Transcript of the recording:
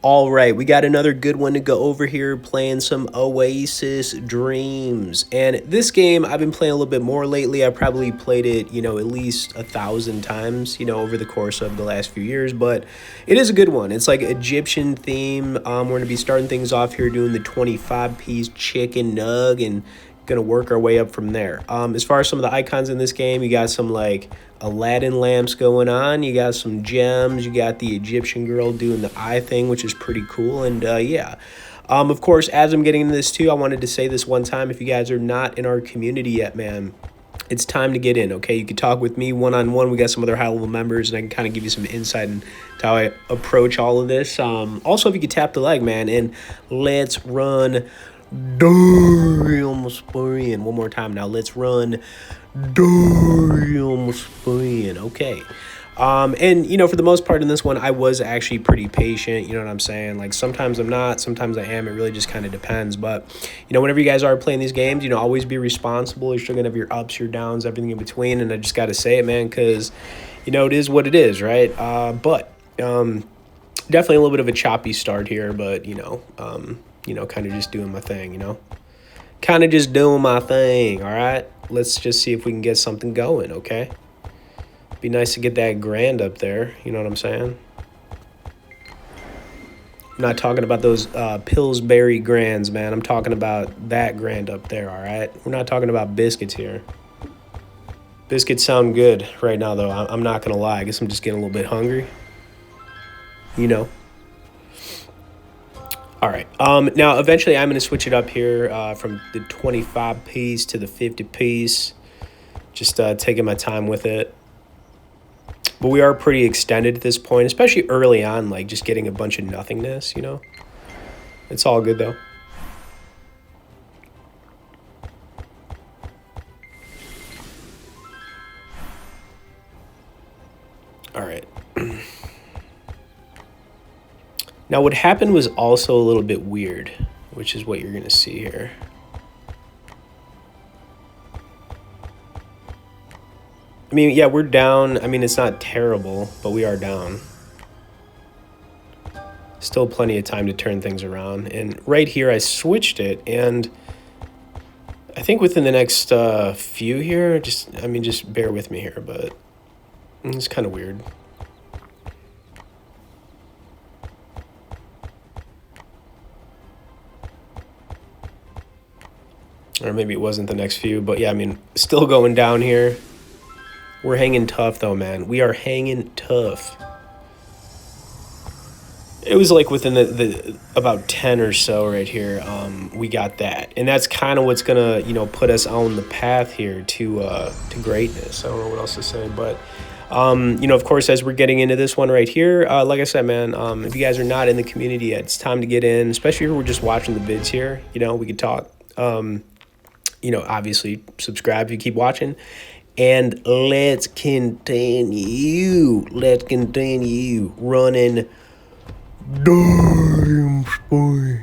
All right, we got another good one to go over here, playing some Oasis Dreams. And this game, I've been playing a little bit more lately. I probably played it, at least 1,000 times, over the course of the last few years. But it is a good one. It's like Egyptian theme. We're going to be starting things off here doing the 25-piece chicken nug and gonna work our way up from there. As far as some of the icons in this game, you got some like Aladdin lamps going on, you got some gems, you got the Egyptian girl doing the eye thing, which is pretty cool. And yeah, of course, as I'm getting into this too, I wanted to say this one time: if you guys are not in our community yet, man, it's time to get in. Okay, you can talk with me one-on-one. We got some other high-level members, and I can kind of give you some insight into how I approach all of this. Also, if you could tap the like, man, and let's run damn spin. One more time now. Let's run damn spin. Okay. And for the most part in this one, I was actually pretty patient. You know what I'm saying? Like sometimes I'm not, sometimes I am. It really just kind of depends. But whenever you guys are playing these games, always be responsible. You're still gonna have your ups, your downs, everything in between. And I just got to say it, man, because it is what it is, right? But definitely a little bit of a choppy start here, but kind of just doing my thing, kind of just doing my thing. All right, let's just see if we can get something going. Okay, be nice to get that grand up there, you know what I'm saying? I'm not talking about those Pillsbury grands, man. I'm talking about that grand up there. All right, we're not talking about biscuits here. Biscuits sound good right now, though. I'm not gonna lie, I guess I'm just getting a little bit hungry, All right. Now, eventually, I'm going to switch it up here from the 25-piece to the 50-piece. Just taking my time with it. But we are pretty extended at this point, especially early on, like just getting a bunch of nothingness, It's all good, though. All right. Now, what happened was also a little bit weird, which is what you're going to see here. I mean, yeah, we're down. I mean, it's not terrible, but we are down. Still plenty of time to turn things around. And right here, I switched it. And I think within the next few here, just bear with me here, but it's kind of weird. Or maybe it wasn't the next few, but yeah, still going down here. We're hanging tough, though, man. We are hanging tough. It was like within the about 10 or so right here, we got that. And that's kind of what's going to, put us on the path here to greatness. I don't know what else to say, but, of course, as we're getting into this one right here, like I said, man, if you guys are not in the community yet, it's time to get in, especially if we're just watching the vids here. We could talk. Obviously subscribe if you keep watching, and let's continue running damn spine.